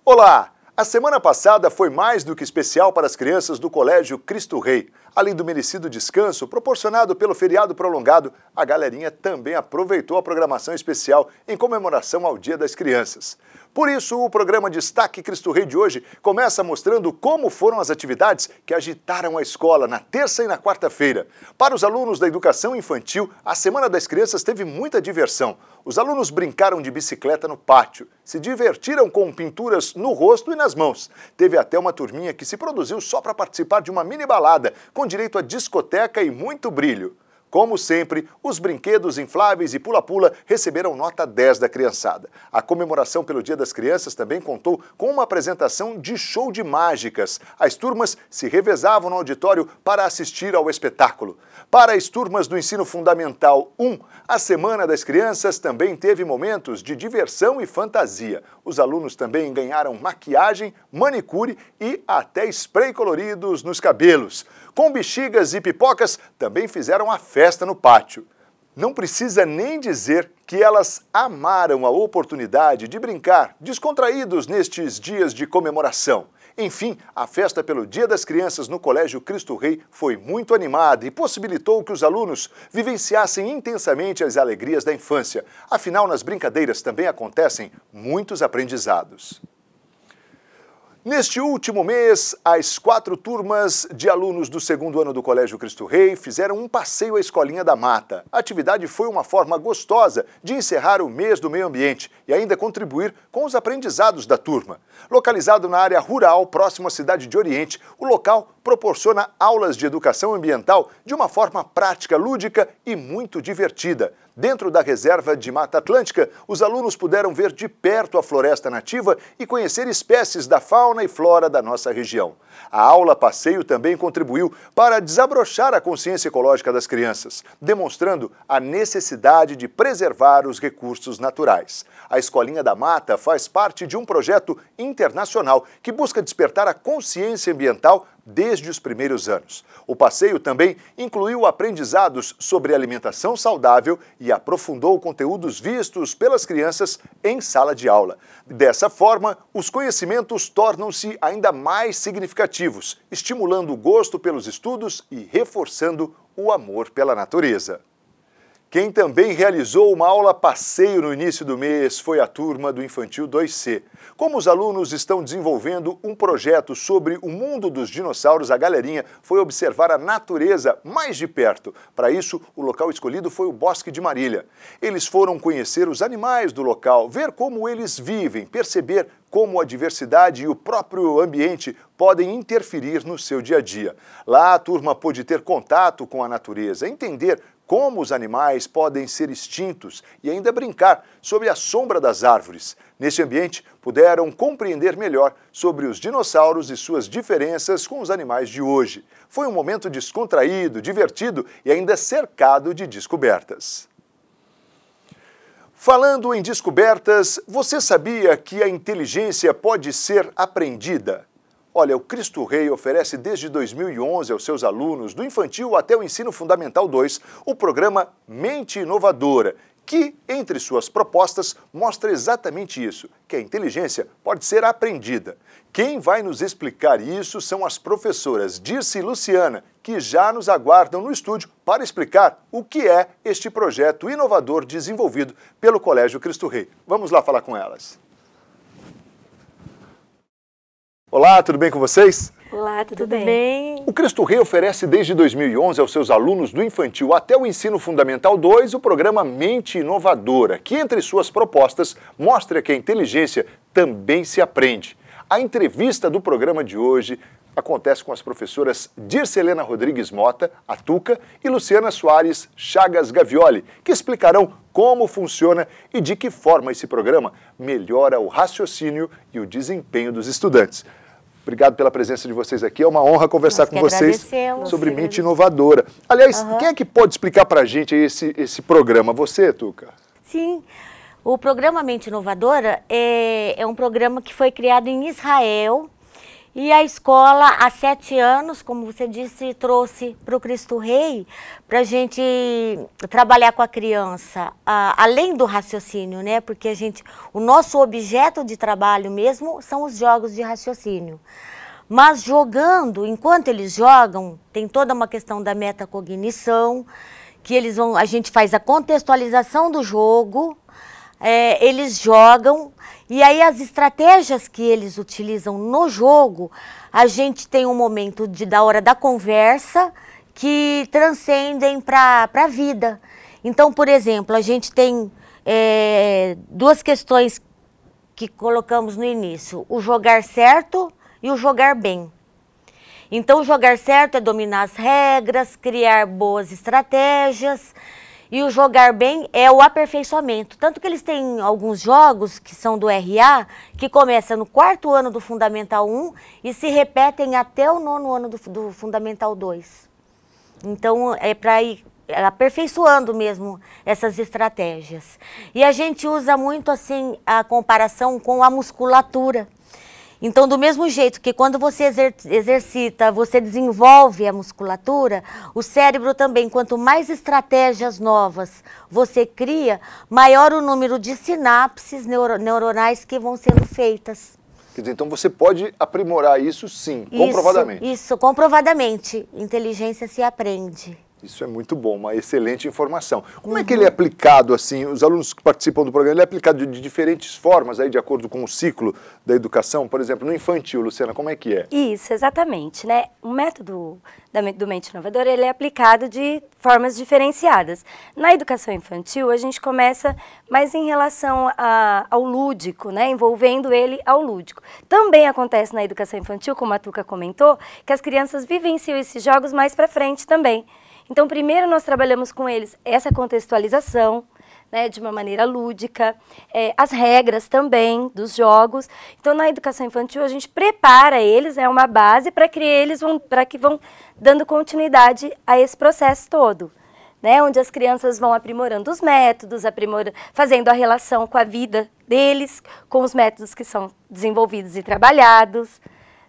Olá! A semana passada foi mais do que especial para as crianças do Colégio Cristo Rei. Além do merecido descanso proporcionado pelo feriado prolongado, a galerinha também aproveitou a programação especial em comemoração ao Dia das Crianças. Por isso, o programa Destaque Cristo Rei de hoje começa mostrando como foram as atividades que agitaram a escola na terça e na quarta-feira. Para os alunos da educação infantil, a Semana das Crianças teve muita diversão. Os alunos brincaram de bicicleta no pátio, se divertiram com pinturas no rosto e nas mãos. Teve até uma turminha que se produziu só para participar de uma mini balada, com direito a discoteca e muito brilho. Como sempre, os brinquedos infláveis e pula-pula receberam nota 10 da criançada. A comemoração pelo Dia das Crianças também contou com uma apresentação de show de mágicas. As turmas se revezavam no auditório para assistir ao espetáculo. Para as turmas do Ensino Fundamental 1, a Semana das Crianças também teve momentos de diversão e fantasia. Os alunos também ganharam maquiagem, manicure e até spray coloridos nos cabelos. Com bexigas e pipocas, também fizeram a festa no pátio. Não precisa nem dizer que elas amaram a oportunidade de brincar descontraídos nestes dias de comemoração. Enfim, a festa pelo Dia das Crianças no Colégio Cristo Rei foi muito animada e possibilitou que os alunos vivenciassem intensamente as alegrias da infância. Afinal, nas brincadeiras também acontecem muitos aprendizados. Neste último mês, as 4 turmas de alunos do 2º ano do Colégio Cristo Rei fizeram um passeio à Escolinha da Mata. A atividade foi uma forma gostosa de encerrar o mês do meio ambiente e ainda contribuir com os aprendizados da turma. Localizado na área rural, próximo à cidade de Oriente, o local proporciona aulas de educação ambiental de uma forma prática, lúdica e muito divertida. Dentro da reserva de Mata Atlântica, os alunos puderam ver de perto a floresta nativa e conhecer espécies da fauna e flora da nossa região. A aula passeio também contribuiu para desabrochar a consciência ecológica das crianças, demonstrando a necessidade de preservar os recursos naturais. A Escolinha da Mata faz parte de um projeto internacional que busca despertar a consciência ambiental desde os primeiros anos. O passeio também incluiu aprendizados sobre alimentação saudável e aprofundou conteúdos vistos pelas crianças em sala de aula. Dessa forma, os conhecimentos tornam-se ainda mais significativos, estimulando o gosto pelos estudos e reforçando o amor pela natureza. Quem também realizou uma aula passeio no início do mês foi a turma do Infantil 2C. Como os alunos estão desenvolvendo um projeto sobre o mundo dos dinossauros, a galerinha foi observar a natureza mais de perto. Para isso, o local escolhido foi o Bosque de Marília. Eles foram conhecer os animais do local, ver como eles vivem, perceber como a diversidade e o próprio ambiente podem interferir no seu dia a dia. Lá, a turma pôde ter contato com a natureza, entender como os animais podem ser extintos e ainda brincar sob a sombra das árvores. Neste ambiente, puderam compreender melhor sobre os dinossauros e suas diferenças com os animais de hoje. Foi um momento descontraído, divertido e ainda cercado de descobertas. Falando em descobertas, você sabia que a inteligência pode ser aprendida? Olha, o Cristo Rei oferece desde 2011 aos seus alunos, do infantil até o ensino fundamental 2, o programa Mente Inovadora, que, entre suas propostas, mostra exatamente isso, que a inteligência pode ser aprendida. Quem vai nos explicar isso são as professoras Dirce e Luciana, que já nos aguardam no estúdio para explicar o que é este projeto inovador desenvolvido pelo Colégio Cristo Rei. Vamos lá falar com elas. Olá, tudo bem com vocês? Olá, tudo bem? O Cristo Rei oferece desde 2011 aos seus alunos do infantil até o ensino fundamental 2 o programa Mente Inovadora, que entre suas propostas mostra que a inteligência também se aprende. A entrevista do programa de hoje acontece com as professoras Dircelena Rodrigues Mota, a Tuca, e Luciana Soares Chagas Gavioli, que explicarão como funciona e de que forma esse programa melhora o raciocínio e o desempenho dos estudantes. Obrigado pela presença de vocês aqui. É uma honra conversar com vocês sobre Mente Inovadora. Aliás, quem é que pode explicar para a gente esse programa? Você, Tuca? Sim. O programa Mente Inovadora é um programa que foi criado em Israel E a escola, há 7 anos, como você disse, trouxe para o Cristo Rei para a gente trabalhar com a criança, além do raciocínio, né? Porque o nosso objeto de trabalho mesmo são os jogos de raciocínio. Mas jogando, enquanto eles jogam, tem toda uma questão da metacognição, que a gente faz a contextualização do jogo, eles jogam, e aí as estratégias que eles utilizam no jogo, a gente tem um momento da hora da conversa que transcendem para a vida. Então, por exemplo, a gente tem 2 questões que colocamos no início, o jogar certo e o jogar bem. Então, o jogar certo é dominar as regras, criar boas estratégias, e o jogar bem é o aperfeiçoamento. Tanto que eles têm alguns jogos que são do RA, que começam no 4º ano do Fundamental 1 e se repetem até o 9º ano do Fundamental 2. Então, é para ir aperfeiçoando mesmo essas estratégias. E a gente usa muito assim a comparação com a musculatura. Então, do mesmo jeito que quando você exercita, você desenvolve a musculatura, o cérebro também, quanto mais estratégias novas você cria, maior o número de sinapses neuronais que vão sendo feitas. Quer dizer, então você pode aprimorar isso sim, comprovadamente. Isso, comprovadamente. Inteligência se aprende. Isso é muito bom, uma excelente informação. Como é que ele é aplicado, assim, os alunos que participam do programa, ele é aplicado de diferentes formas, aí, de acordo com o ciclo da educação? Por exemplo, no infantil, Luciana, como é que é? Isso, exatamente, né? O método do Mente Inovadora, ele é aplicado de formas diferenciadas. Na educação infantil, a gente começa mais em relação ao lúdico, né? Envolvendo ele ao lúdico. Também acontece na educação infantil, como a Tuca comentou, que as crianças vivenciam esses jogos mais para frente também. Então, primeiro nós trabalhamos com eles essa contextualização, né, de uma maneira lúdica, as regras também dos jogos. Então, na educação infantil, a gente prepara eles, é uma base para que vão dando continuidade a esse processo todo, né, onde as crianças vão aprimorando os métodos, fazendo a relação com a vida deles, com os métodos que são desenvolvidos e trabalhados.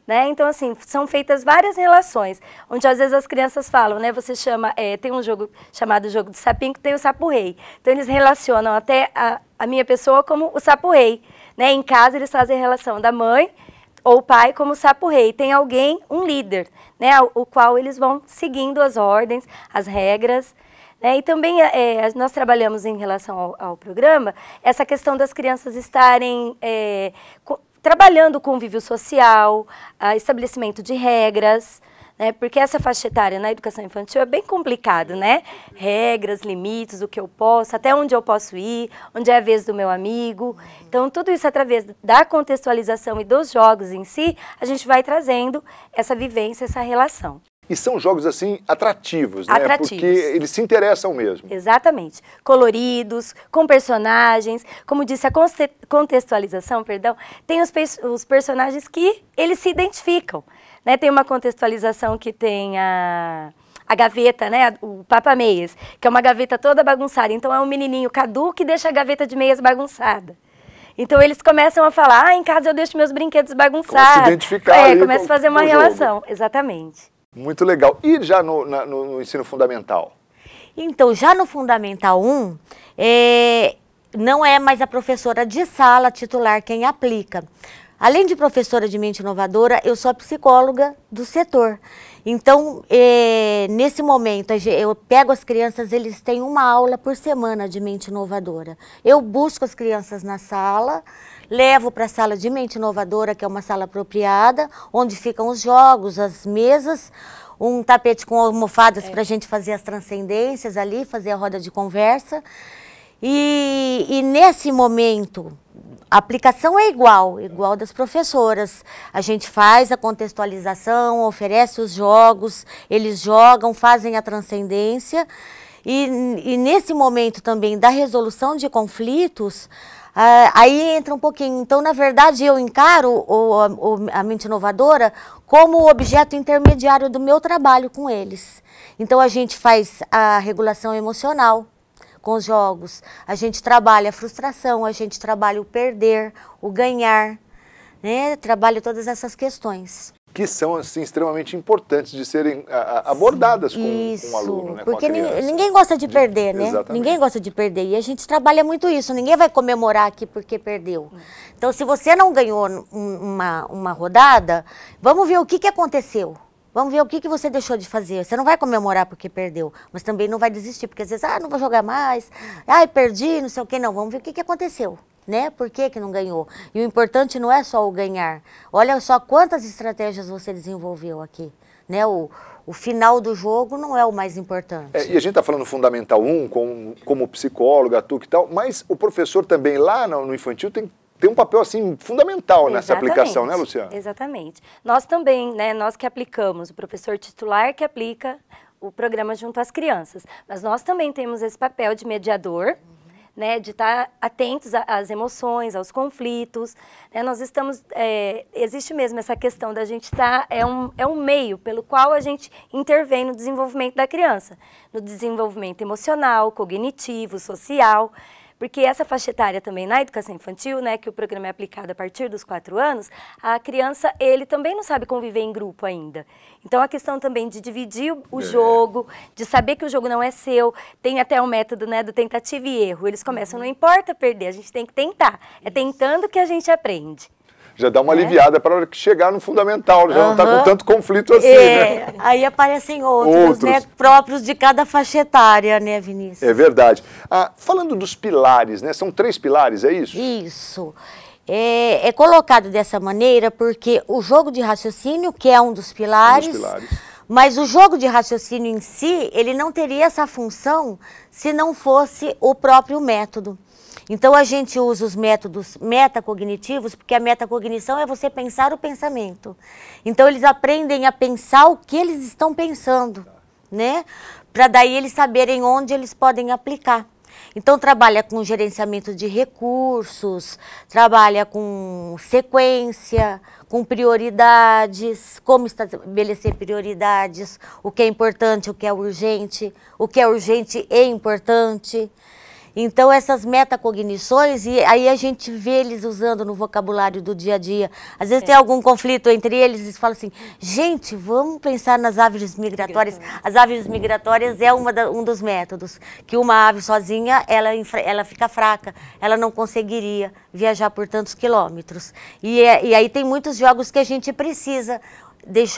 Né? Então, assim, são feitas várias relações, onde às vezes as crianças falam, né? Você chama, tem um jogo chamado Jogo do Sapinho, que tem o Sapo Rei. Então, eles relacionam até a minha pessoa como o Sapo Rei. Né? Em casa, eles fazem a relação da mãe ou pai como o Sapo Rei. Tem alguém, um líder, né? O qual eles vão seguindo as ordens, as regras. Né? E também nós trabalhamos em relação ao programa, essa questão das crianças estarem trabalhando o convívio social, estabelecimento de regras, né? Porque essa faixa etária na educação infantil é bem complicado, né? Regras, limites, o que eu posso, até onde eu posso ir, onde é a vez do meu amigo. Então, tudo isso através da contextualização e dos jogos em si, a gente vai trazendo essa vivência, essa relação. E são jogos, assim, atrativos, né? Atrativos. Porque eles se interessam mesmo. Exatamente. Coloridos, com personagens. Como disse, a contextualização, perdão, tem os personagens que eles se identificam. Né? Tem uma contextualização que tem a gaveta, né? O Papa Meias, que é uma gaveta toda bagunçada. Então, é um menininho Cadu que deixa a gaveta de meias bagunçada. Então, eles começam a falar, em casa eu deixo meus brinquedos bagunçados. Como se identificar começa a fazer uma relação. Exatamente. Muito legal. E já no ensino fundamental? Então, já no Fundamental 1, não é mais a professora de sala titular quem aplica. Além de professora de mente inovadora, eu sou a psicóloga do setor. Então, nesse momento, eu pego as crianças, eles têm uma aula por semana de mente inovadora. Eu busco as crianças na sala, levo para a sala de mente inovadora, que é uma sala apropriada, onde ficam os jogos, as mesas, um tapete com almofadas para a gente fazer as transcendências ali, fazer a roda de conversa. E nesse momento, a aplicação é igual das professoras. A gente faz a contextualização, oferece os jogos, eles jogam, fazem a transcendência. E nesse momento também da resolução de conflitos, aí entra um pouquinho. Então, na verdade, eu encaro a mente inovadora como o objeto intermediário do meu trabalho com eles. Então, a gente faz a regulação emocional com os jogos, a gente trabalha a frustração, a gente trabalha o perder, o ganhar, né? Trabalha todas essas questões. que são assim, extremamente importantes de serem abordadas com um aluno, né, porque com a criança. Ninguém gosta de perder, né? Exatamente. Ninguém gosta de perder. E a gente trabalha muito isso. Ninguém vai comemorar aqui porque perdeu. Então, se você não ganhou uma rodada, vamos ver o que aconteceu. Vamos ver o que você deixou de fazer. Você não vai comemorar porque perdeu, mas também não vai desistir, porque às vezes, não vou jogar mais, perdi, não sei o quê. Não, vamos ver o que aconteceu, né? Por que não ganhou? E o importante não é só o ganhar. Olha só quantas estratégias você desenvolveu aqui, né? O final do jogo não é o mais importante. E a gente está falando Fundamental 1, como psicóloga, TUC e tal, mas o professor também lá no infantil tem um papel assim fundamental nessa aplicação, né, Luciana? Exatamente. Nós também, né, nós que aplicamos, o professor titular que aplica o programa junto às crianças, mas nós também temos esse papel de mediador, né, de estar atentos às emoções, aos conflitos, né, nós estamos, existe mesmo essa questão da gente estar, é um meio pelo qual a gente intervém no desenvolvimento da criança, no desenvolvimento emocional, cognitivo, social. Porque essa faixa etária também na educação infantil, né, que o programa é aplicado a partir dos 4 anos, a criança, ele também não sabe conviver em grupo ainda. Então, a questão também de dividir o jogo, de saber que o jogo não é seu, tem até um método, né, do tentativa e erro. Eles começam, não importa perder, a gente tem que tentar. É tentando que a gente aprende. Já dá uma aliviada para a hora que chegar no fundamental, já não está com tanto conflito assim, né? Aí aparecem outros, né, próprios de cada faixa etária, né, Vinícius? É verdade. Falando dos pilares, né, são 3 pilares, é isso? Isso. É colocado dessa maneira porque o jogo de raciocínio, que é um dos pilares, mas o jogo de raciocínio em si, ele não teria essa função se não fosse o próprio método. Então, a gente usa os métodos metacognitivos, porque a metacognição é você pensar o pensamento. Então, eles aprendem a pensar o que eles estão pensando, né? Para daí eles saberem onde eles podem aplicar. Então, trabalha com gerenciamento de recursos, trabalha com sequência, com prioridades, como estabelecer prioridades, o que é importante, o que é urgente e importante. Então, essas metacognições, e aí a gente vê eles usando no vocabulário do dia a dia. Às vezes tem algum conflito entre eles e falam assim, gente, vamos pensar nas aves migratórias. As aves migratórias é um dos métodos, que uma ave sozinha, ela fica fraca, ela não conseguiria viajar por tantos quilômetros. E aí tem muitos jogos que a gente precisa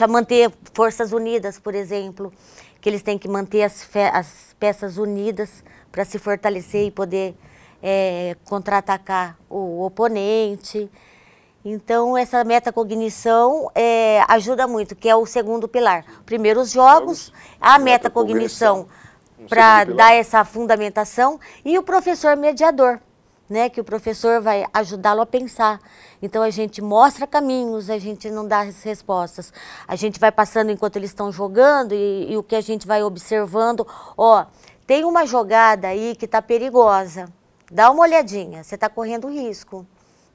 manter forças unidas, por exemplo, que eles têm que manter as peças unidas, para se fortalecer e poder contra-atacar o oponente. Então, essa metacognição ajuda muito, que é o segundo pilar. Primeiro, os jogos, a metacognição para dar essa fundamentação e o professor mediador, né, que o professor vai ajudá-lo a pensar. Então, a gente mostra caminhos, a gente não dá as respostas. A gente vai passando enquanto eles estão jogando e o que a gente vai observando, tem uma jogada aí que está perigosa, dá uma olhadinha, você está correndo risco,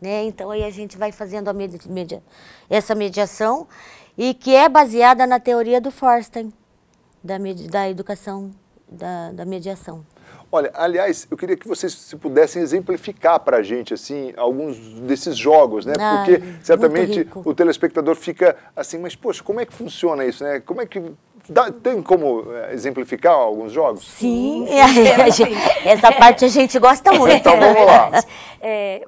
né? Então aí a gente vai fazendo essa mediação e que é baseada na teoria do Forsten, da educação, da mediação. Olha, aliás, eu queria que vocês se pudessem exemplificar para a gente, assim, alguns desses jogos, né? Porque certamente o telespectador fica assim, mas poxa, como é que funciona isso, né? Como é que tem como exemplificar alguns jogos? Sim, essa parte a gente gosta muito. Então vamos lá.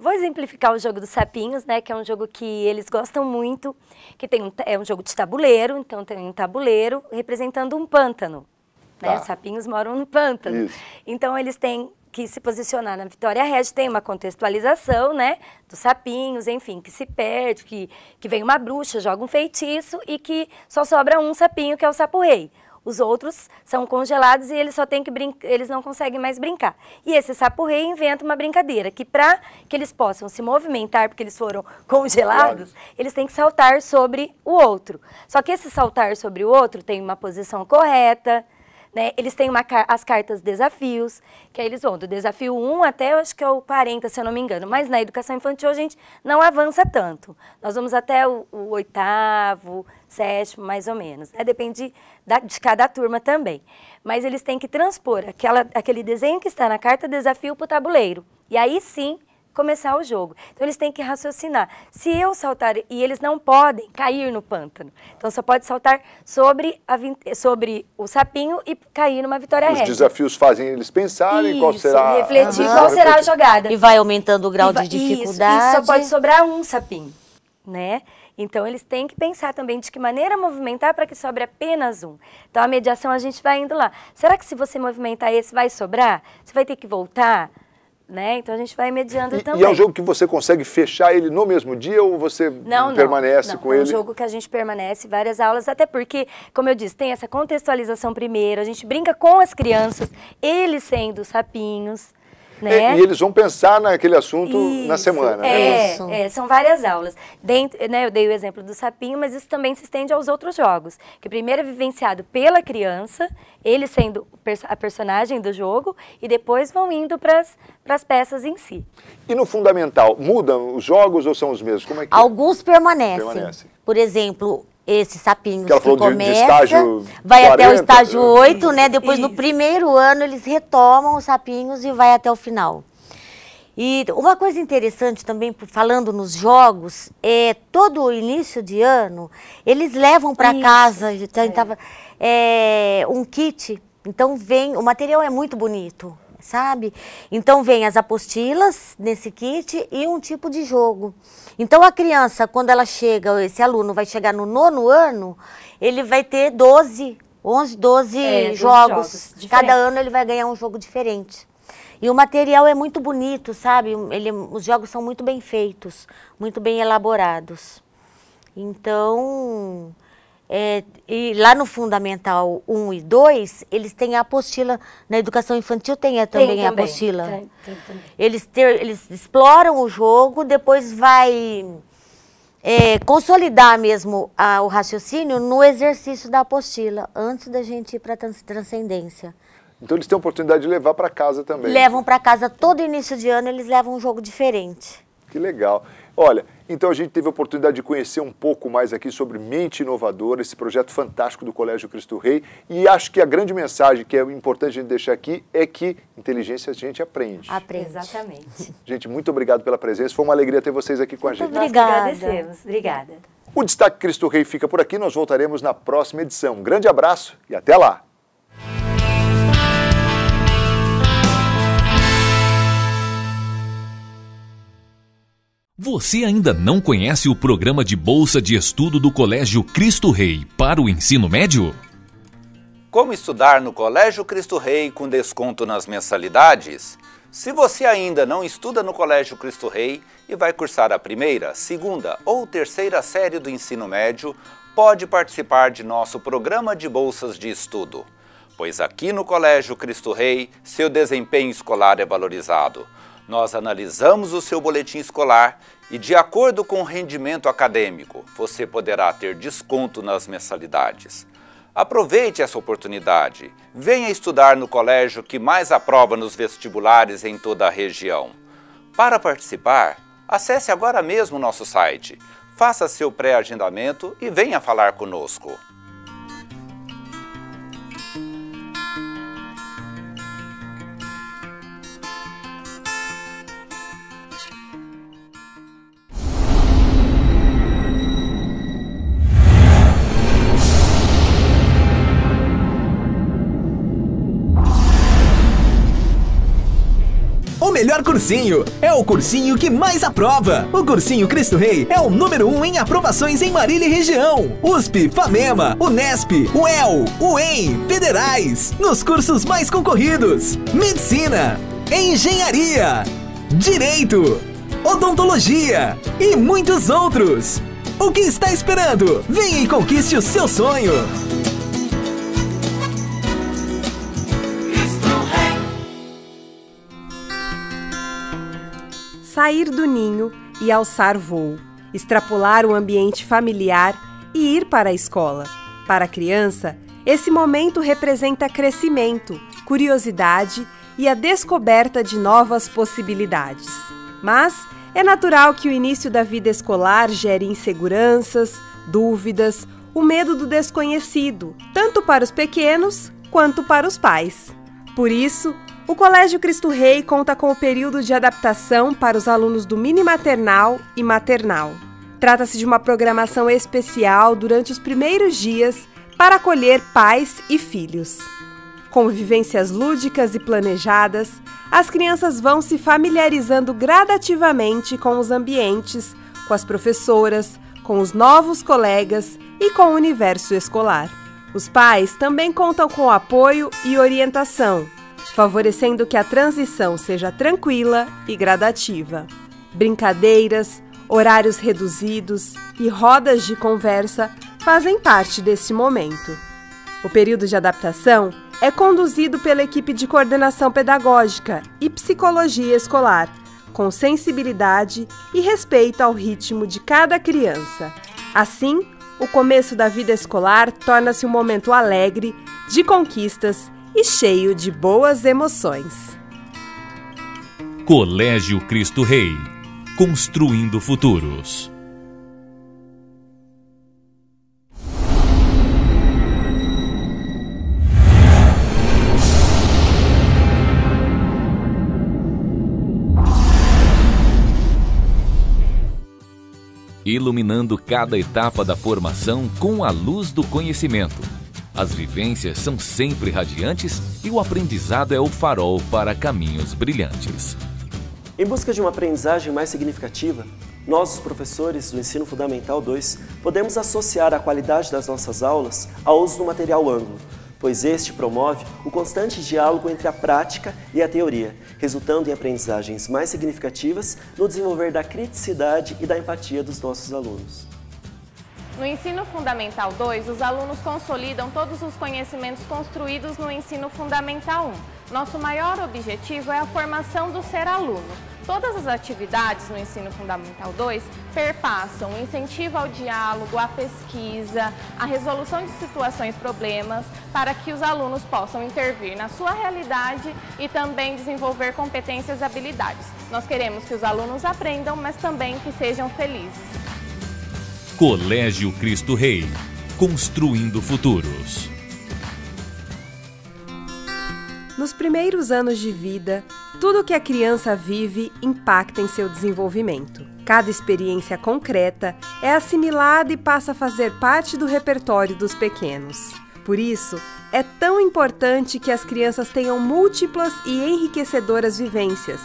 Vou exemplificar o jogo dos sapinhos, né, que é um jogo que eles gostam muito, que é um jogo de tabuleiro, então tem um tabuleiro representando um pântano. Né? Os sapinhos moram no pântano. Isso. Então eles têm que se posicionar na Vitória Regia, tem uma contextualização, né, dos sapinhos, enfim, que se perde, que vem uma bruxa, joga um feitiço e que só sobra um sapinho, que é o sapo-rei. Os outros são congelados e eles só têm que eles não conseguem mais brincar. E esse sapo-rei inventa uma brincadeira, que para que eles possam se movimentar, porque eles foram congelados, eles têm que saltar sobre o outro. Só que esse saltar sobre o outro tem uma posição correta, né? Eles têm as cartas desafios, que aí eles vão do desafio 1 até, eu acho que é o 40, se eu não me engano. Mas na educação infantil a gente não avança tanto. Nós vamos até o 8º, 7º, mais ou menos. Né? Depende de cada turma também. Mas eles têm que transpor aquele desenho que está na carta desafio para o tabuleiro. E aí sim começar o jogo. Então eles têm que raciocinar. Se eu saltar, e eles não podem cair no pântano, então só pode saltar sobre o sapinho e cair numa vitória régia. Os desafios fazem eles pensarem qual será... refletir qual será a jogada. E vai aumentando o grau de dificuldade. Isso, só pode sobrar um sapinho, né? Então, eles têm que pensar também de que maneira movimentar para que sobre apenas um. Então, a mediação a gente vai indo lá. Será que se você movimentar esse vai sobrar? Você vai ter que voltar? Né? Então, a gente vai mediando também. E é um jogo que você consegue fechar ele no mesmo dia ou você permanece com ele? É um jogo que a gente permanece várias aulas, até porque, como eu disse, tem essa contextualização primeiro, a gente brinca com as crianças, eles sendo sapinhos. Né? E eles vão pensar naquele assunto na semana. São várias aulas. Eu dei o exemplo do sapinho, mas isso também se estende aos outros jogos. Que primeiro é vivenciado pela criança, ele sendo a personagem do jogo, e depois vão indo para as peças em si. E no fundamental, mudam os jogos ou são os mesmos? Como é que Alguns permanecem. Por exemplo, esse sapinho que começa, vai 40, até o estágio 8, né? Depois, no primeiro ano, eles retomam os sapinhos e vai até o final. E uma coisa interessante também, falando nos jogos, todo o início de ano, eles levam para casa um kit. Então, o material é muito bonito, sabe? Então, vem as apostilas nesse kit e um tipo de jogo. Então, a criança, quando ela chega, esse aluno vai chegar no 9º ano, ele vai ter 12 jogos. Cada ano ele vai ganhar um jogo diferente. E o material é muito bonito, sabe? Os jogos são muito bem feitos, muito bem elaborados. Então, e lá no Fundamental 1 e 2, eles têm a apostila. Na educação infantil tem também a apostila. Tem também. Eles exploram o jogo, depois vai consolidar mesmo o raciocínio no exercício da apostila, antes da gente ir para a transcendência. Então eles têm a oportunidade de levar para casa também. Levam para casa todo início de ano, eles levam um jogo diferente. Que legal. Olha, então a gente teve a oportunidade de conhecer um pouco mais aqui sobre Mente Inovadora, esse projeto fantástico do Colégio Cristo Rei. E acho que a grande mensagem que é importante a gente deixar aqui é que inteligência a gente aprende. Exatamente. Gente, muito obrigado pela presença. Foi uma alegria ter vocês aqui com a gente. Obrigada. Nós que agradecemos. Obrigada. O Destaque Cristo Rei fica por aqui. Nós voltaremos na próxima edição. Um grande abraço e até lá. Você ainda não conhece o programa de bolsa de estudo do Colégio Cristo Rei para o ensino médio? Como estudar no Colégio Cristo Rei com desconto nas mensalidades? Se você ainda não estuda no Colégio Cristo Rei e vai cursar a primeira, segunda ou terceira série do ensino médio, pode participar de nosso programa de bolsas de estudo. Pois aqui no Colégio Cristo Rei, seu desempenho escolar é valorizado. Nós analisamos o seu boletim escolar e, de acordo com o rendimento acadêmico, você poderá ter desconto nas mensalidades. Aproveite essa oportunidade. Venha estudar no colégio que mais aprova nos vestibulares em toda a região. Para participar, acesse agora mesmo o nosso site, faça seu pré-agendamento e venha falar conosco. O melhor cursinho é o cursinho que mais aprova. O Cursinho Cristo Rei é o número 1 em aprovações em Marília e região. USP, FAMEMA, Unesp, UEL, UEM, Federais, nos cursos mais concorridos. Medicina, Engenharia, Direito, Odontologia e muitos outros. O que está esperando? Venha e conquiste o seu sonho. Sair do ninho e alçar voo, extrapolar o ambiente familiar e ir para a escola. Para a criança, esse momento representa crescimento, curiosidade e a descoberta de novas possibilidades. Mas é natural que o início da vida escolar gere inseguranças, dúvidas, o medo do desconhecido, tanto para os pequenos quanto para os pais. Por isso, o Colégio Cristo Rei conta com o período de adaptação para os alunos do mini maternal e maternal. Trata-se de uma programação especial durante os primeiros dias para acolher pais e filhos. Com vivências lúdicas e planejadas, as crianças vão se familiarizando gradativamente com os ambientes, com as professoras, com os novos colegas e com o universo escolar. Os pais também contam com apoio e orientação, favorecendo que a transição seja tranquila e gradativa. Brincadeiras, horários reduzidos e rodas de conversa fazem parte desse momento. O período de adaptação é conduzido pela equipe de coordenação pedagógica e psicologia escolar, com sensibilidade e respeito ao ritmo de cada criança. Assim, o começo da vida escolar torna-se um momento alegre, de conquistas e cheio de boas emoções. Colégio Cristo Rei, construindo futuros. Iluminando cada etapa da formação com a luz do conhecimento. As vivências são sempre radiantes e o aprendizado é o farol para caminhos brilhantes. Em busca de uma aprendizagem mais significativa, nós, os professores do Ensino Fundamental 2, podemos associar a qualidade das nossas aulas ao uso do material ângulo, pois este promove o constante diálogo entre a prática e a teoria, resultando em aprendizagens mais significativas no desenvolver da criticidade e da empatia dos nossos alunos. No Ensino Fundamental 2, os alunos consolidam todos os conhecimentos construídos no Ensino Fundamental 1. Nosso maior objetivo é a formação do ser aluno. Todas as atividades no Ensino Fundamental 2 perpassam o incentivo ao diálogo, à pesquisa, à resolução de situações e problemas, para que os alunos possam intervir na sua realidade e também desenvolver competências e habilidades. Nós queremos que os alunos aprendam, mas também que sejam felizes. Colégio Cristo Rei, construindo futuros. Nos primeiros anos de vida, tudo que a criança vive impacta em seu desenvolvimento. Cada experiência concreta é assimilada e passa a fazer parte do repertório dos pequenos. Por isso, é tão importante que as crianças tenham múltiplas e enriquecedoras vivências.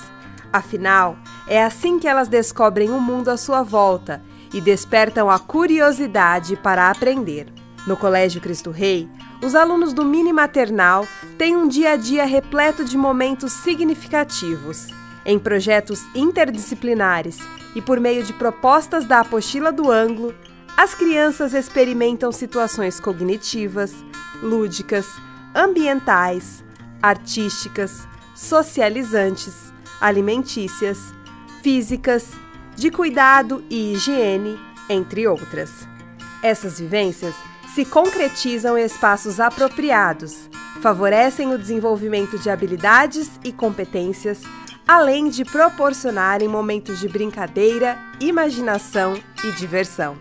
Afinal, é assim que elas descobrem o mundo à sua volta e despertam a curiosidade para aprender. No Colégio Cristo Rei, os alunos do mini maternal têm um dia a dia repleto de momentos significativos. Em projetos interdisciplinares e por meio de propostas da apostila do ângulo, as crianças experimentam situações cognitivas, lúdicas, ambientais, artísticas, socializantes, alimentícias, físicas, de cuidado e higiene, entre outras. Essas vivências se concretizam em espaços apropriados, favorecem o desenvolvimento de habilidades e competências, além de proporcionarem momentos de brincadeira, imaginação e diversão.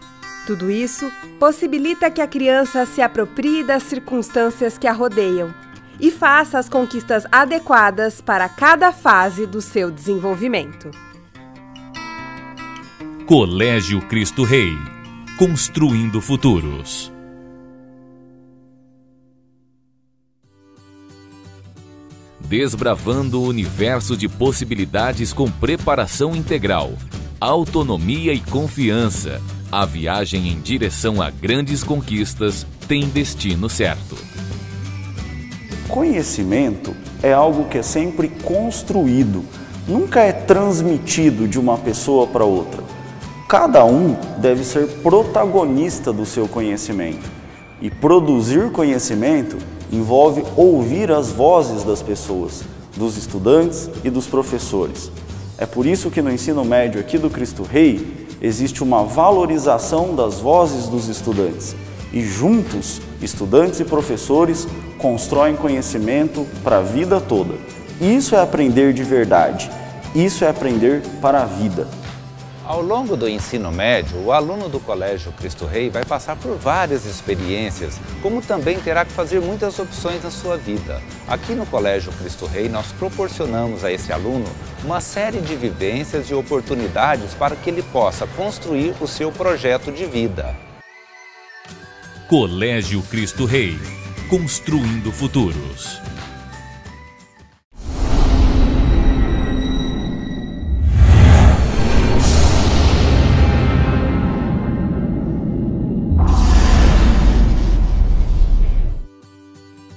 Tudo isso possibilita que a criança se aproprie das circunstâncias que a rodeiam e faça as conquistas adequadas para cada fase do seu desenvolvimento. Colégio Cristo Rei, construindo futuros. Desbravando o universo de possibilidades com preparação integral, autonomia e confiança, a viagem em direção a grandes conquistas tem destino certo. Conhecimento é algo que é sempre construído, nunca é transmitido de uma pessoa para outra. Cada um deve ser protagonista do seu conhecimento. E produzir conhecimento envolve ouvir as vozes das pessoas, dos estudantes e dos professores. É por isso que no ensino médio aqui do Cristo Rei existe uma valorização das vozes dos estudantes. E juntos, estudantes e professores constroem conhecimento para a vida toda. Isso é aprender de verdade. Isso é aprender para a vida. Ao longo do ensino médio, o aluno do Colégio Cristo Rei vai passar por várias experiências, como também terá que fazer muitas opções na sua vida. Aqui no Colégio Cristo Rei, nós proporcionamos a esse aluno uma série de vivências e oportunidades para que ele possa construir o seu projeto de vida. Colégio Cristo Rei, construindo futuros.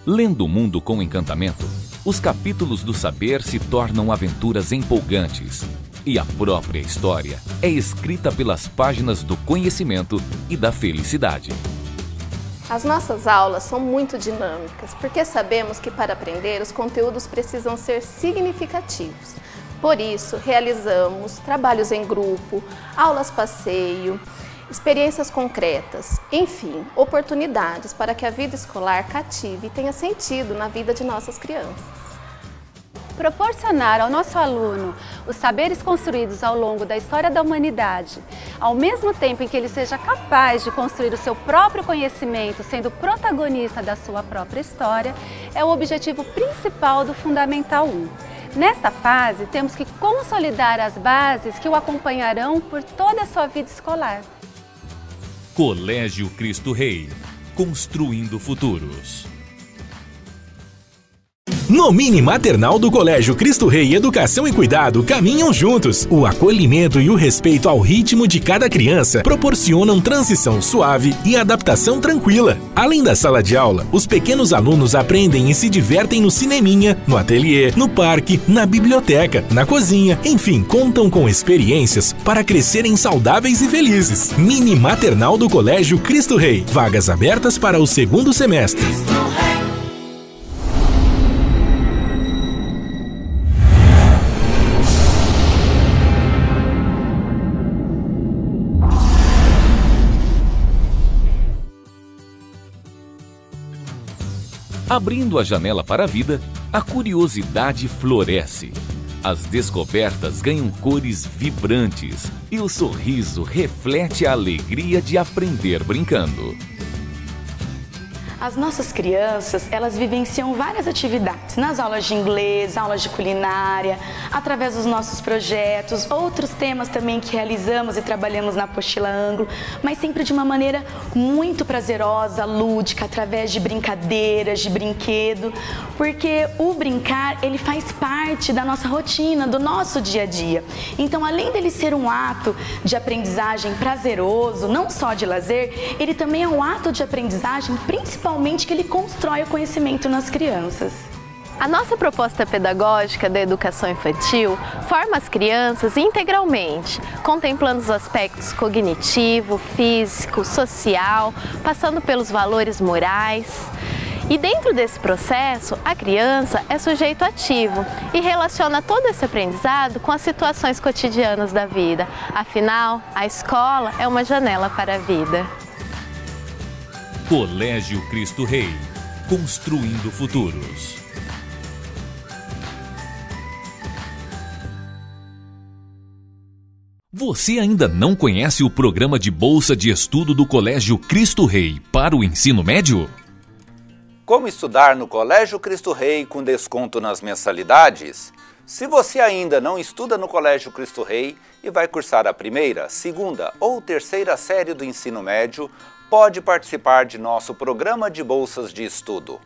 Lendo o mundo com encantamento, os capítulos do saber se tornam aventuras empolgantes e a própria história é escrita pelas páginas do conhecimento e da felicidade. As nossas aulas são muito dinâmicas, porque sabemos que para aprender os conteúdos precisam ser significativos. Por isso, realizamos trabalhos em grupo, aulas passeio, experiências concretas, enfim, oportunidades para que a vida escolar cative e tenha sentido na vida de nossas crianças. Proporcionar ao nosso aluno os saberes construídos ao longo da história da humanidade, ao mesmo tempo em que ele seja capaz de construir o seu próprio conhecimento, sendo protagonista da sua própria história, é o objetivo principal do Fundamental 1. Nesta fase, temos que consolidar as bases que o acompanharão por toda a sua vida escolar. Colégio Cristo Rei, construindo futuros. No Mini Maternal do Colégio Cristo Rei, educação e cuidado caminham juntos. O acolhimento e o respeito ao ritmo de cada criança proporcionam transição suave e adaptação tranquila. Além da sala de aula, os pequenos alunos aprendem e se divertem no cineminha, no ateliê, no parque, na biblioteca, na cozinha, enfim, contam com experiências para crescerem saudáveis e felizes. Mini Maternal do Colégio Cristo Rei. Vagas abertas para o segundo semestre. Abrindo a janela para a vida, a curiosidade floresce. As descobertas ganham cores vibrantes e o sorriso reflete a alegria de aprender brincando. As nossas crianças, elas vivenciam várias atividades, nas aulas de inglês, aulas de culinária, através dos nossos projetos, outros temas também que realizamos e trabalhamos na apostila Ângulo, mas sempre de uma maneira muito prazerosa, lúdica, através de brincadeiras, de brinquedo, porque o brincar, ele faz parte da nossa rotina, do nosso dia a dia. Então, além dele ser um ato de aprendizagem prazeroso, não só de lazer, ele também é um ato de aprendizagem, principalmente que ele constrói o conhecimento nas crianças. A nossa proposta pedagógica da educação infantil forma as crianças integralmente, contemplando os aspectos cognitivo, físico, social, passando pelos valores morais. E dentro desse processo, a criança é sujeito ativo e relaciona todo esse aprendizado com as situações cotidianas da vida. Afinal, a escola é uma janela para a vida. Colégio Cristo Rei, construindo futuros. Você ainda não conhece o programa de bolsa de estudo do Colégio Cristo Rei para o ensino médio? Como estudar no Colégio Cristo Rei com desconto nas mensalidades? Se você ainda não estuda no Colégio Cristo Rei e vai cursar a primeira, segunda ou terceira série do ensino médio, pode participar de nosso programa de bolsas de estudo,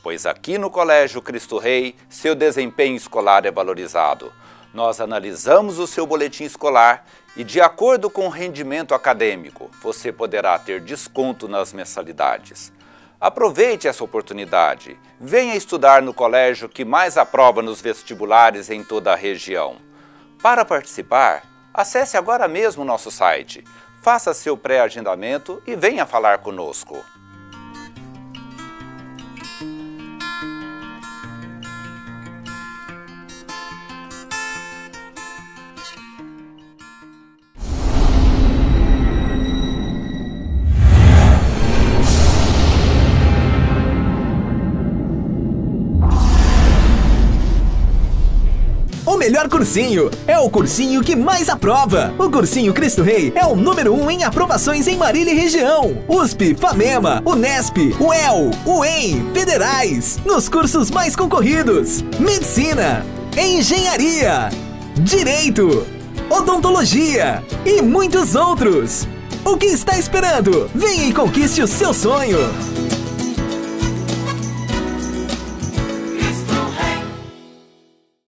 pois aqui no Colégio Cristo Rei, seu desempenho escolar é valorizado. Nós analisamos o seu boletim escolar e, de acordo com o rendimento acadêmico, você poderá ter desconto nas mensalidades. Aproveite essa oportunidade. Venha estudar no colégio que mais aprova nos vestibulares em toda a região. Para participar, acesse agora mesmo o nosso site. Faça seu pré-agendamento e venha falar conosco. O melhor cursinho. É o cursinho que mais aprova. O Cursinho Cristo Rei é o número 1 em aprovações em Marília e região. USP, FAMEMA, UNESP, UEL, UEM, Federais. Nos cursos mais concorridos: Medicina, Engenharia, Direito, Odontologia e muitos outros. O que está esperando? Venha e conquiste o seu sonho!